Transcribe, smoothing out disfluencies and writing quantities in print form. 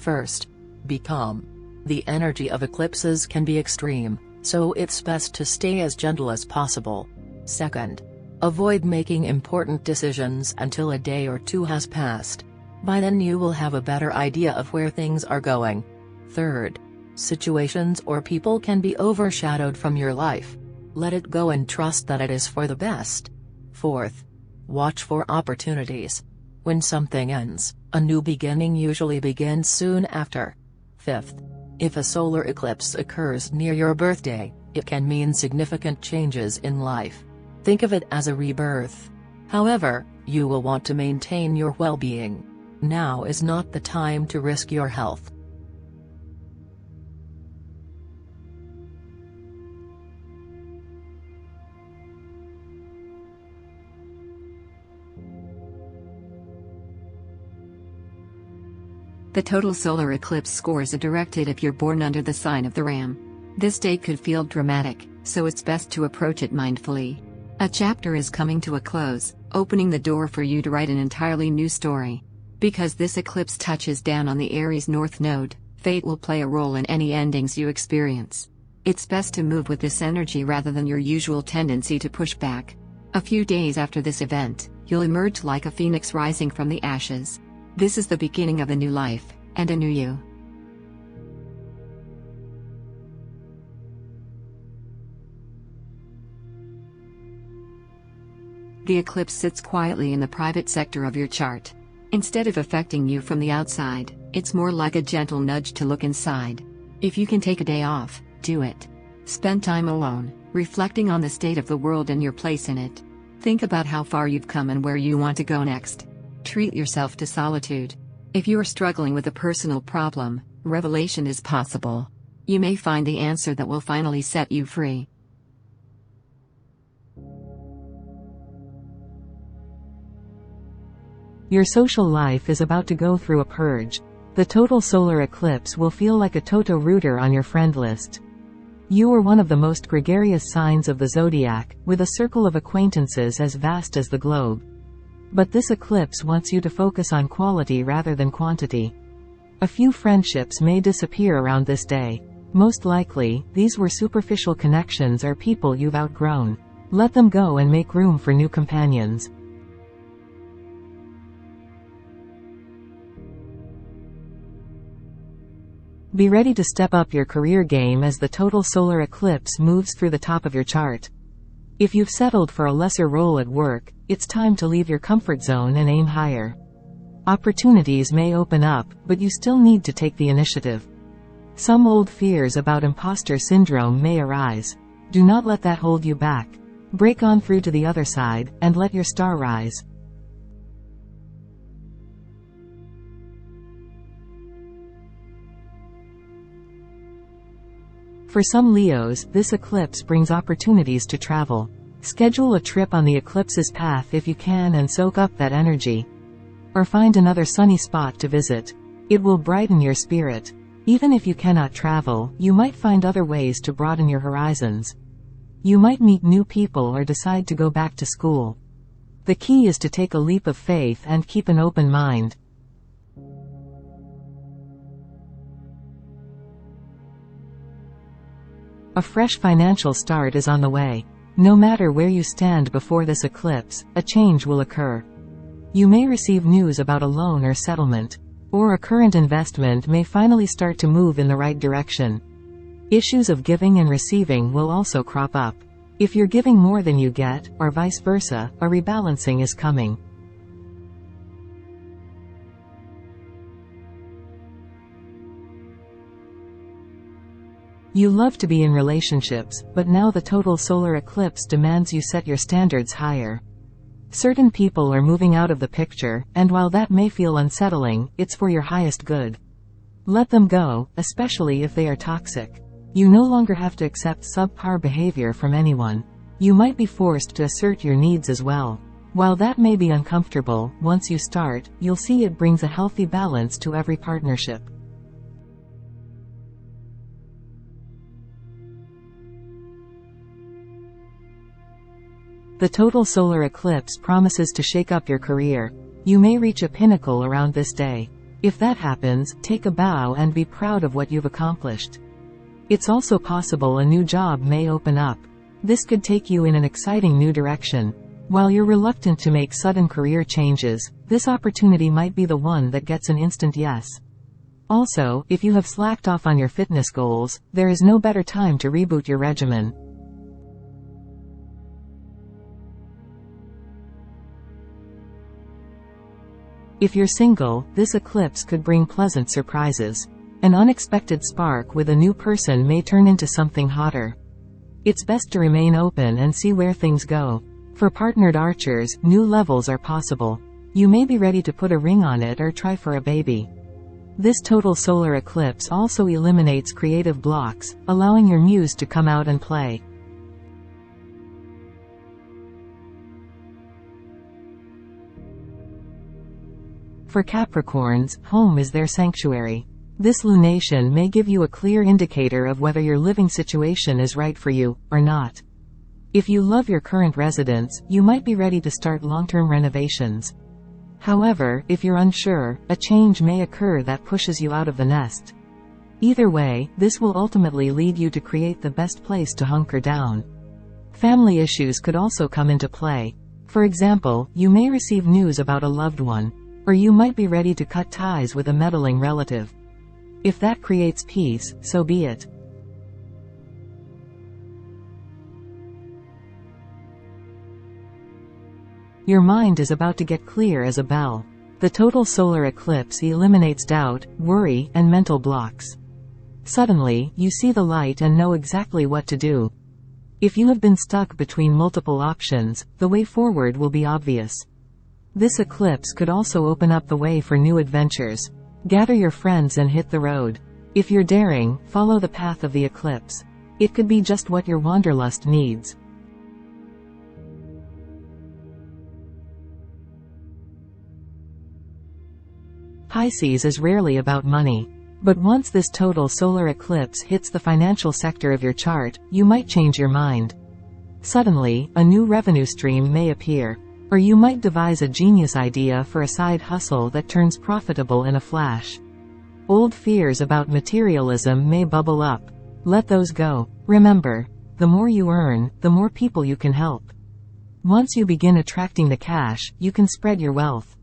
First, be calm. The energy of eclipses can be extreme, so it's best to stay as gentle as possible. Second, avoid making important decisions until a day or two has passed. By then you will have a better idea of where things are going. Third, situations or people can be overshadowed from your life. Let it go and trust that it is for the best. Fourth, watch for opportunities. When something ends, a new beginning usually begins soon after. Fifth, if a solar eclipse occurs near your birthday, it can mean significant changes in life. Think of it as a rebirth. However, you will want to maintain your well-being. Now is not the time to risk your health. The total solar eclipse scores are directed if you're born under the sign of the Ram. This day could feel dramatic, so it's best to approach it mindfully. A chapter is coming to a close, opening the door for you to write an entirely new story. Because this eclipse touches down on the Aries North Node, fate will play a role in any endings you experience. It's best to move with this energy rather than your usual tendency to push back. A few days after this event, you'll emerge like a phoenix rising from the ashes. This is the beginning of a new life, and a new you. The eclipse sits quietly in the private sector of your chart. Instead of affecting you from the outside, it's more like a gentle nudge to look inside. If you can take a day off, do it. Spend time alone, reflecting on the state of the world and your place in it. Think about how far you've come and where you want to go next. Treat yourself to solitude. If you are struggling with a personal problem, revelation is possible. You may find the answer that will finally set you free. Your social life is about to go through a purge. The total solar eclipse will feel like a Toto-rooter on your friend list. You are one of the most gregarious signs of the zodiac, with a circle of acquaintances as vast as the globe. But this eclipse wants you to focus on quality rather than quantity. A few friendships may disappear around this day. Most likely, these were superficial connections or people you've outgrown. Let them go and make room for new companions. Be ready to step up your career game as the total solar eclipse moves through the top of your chart. If you've settled for a lesser role at work, it's time to leave your comfort zone and aim higher. Opportunities may open up, but you still need to take the initiative. Some old fears about imposter syndrome may arise. Do not let that hold you back. Break on through to the other side, and let your star rise. For some Leos, this eclipse brings opportunities to travel. Schedule a trip on the eclipse's path if you can and soak up that energy. Or find another sunny spot to visit. It will brighten your spirit. Even if you cannot travel, you might find other ways to broaden your horizons. You might meet new people or decide to go back to school. The key is to take a leap of faith and keep an open mind. A fresh financial start is on the way. No matter where you stand before this eclipse, a change will occur. You may receive news about a loan or settlement, or a current investment may finally start to move in the right direction. Issues of giving and receiving will also crop up. If you're giving more than you get, or vice versa, a rebalancing is coming. You love to be in relationships, but now the total solar eclipse demands you set your standards higher. Certain people are moving out of the picture, and while that may feel unsettling, it's for your highest good. Let them go, especially if they are toxic. You no longer have to accept subpar behavior from anyone. You might be forced to assert your needs as well. While that may be uncomfortable, once you start, you'll see it brings a healthy balance to every partnership. The total solar eclipse promises to shake up your career. You may reach a pinnacle around this day. If that happens, take a bow and be proud of what you've accomplished. It's also possible a new job may open up. This could take you in an exciting new direction. While you're reluctant to make sudden career changes, this opportunity might be the one that gets an instant yes. Also, if you have slacked off on your fitness goals, there is no better time to reboot your regimen. If you're single, this eclipse could bring pleasant surprises. An unexpected spark with a new person may turn into something hotter. It's best to remain open and see where things go. For partnered archers, new levels are possible. You may be ready to put a ring on it or try for a baby. This total solar eclipse also eliminates creative blocks, allowing your muse to come out and play. For Capricorns, home is their sanctuary. This lunation may give you a clear indicator of whether your living situation is right for you, or not. If you love your current residence, you might be ready to start long-term renovations. However, if you're unsure, a change may occur that pushes you out of the nest. Either way, this will ultimately lead you to create the best place to hunker down. Family issues could also come into play. For example, you may receive news about a loved one, or you might be ready to cut ties with a meddling relative. If that creates peace, so be it. Your mind is about to get clear as a bell. The total solar eclipse eliminates doubt, worry, and mental blocks. Suddenly, you see the light and know exactly what to do. If you have been stuck between multiple options, the way forward will be obvious. This eclipse could also open up the way for new adventures. Gather your friends and hit the road. If you're daring, follow the path of the eclipse. It could be just what your wanderlust needs. Pisces is rarely about money. But once this total solar eclipse hits the financial sector of your chart, you might change your mind. Suddenly, a new revenue stream may appear. Or you might devise a genius idea for a side hustle that turns profitable in a flash. Old fears about materialism may bubble up. Let those go. Remember, the more you earn, the more people you can help. Once you begin attracting the cash, you can spread your wealth.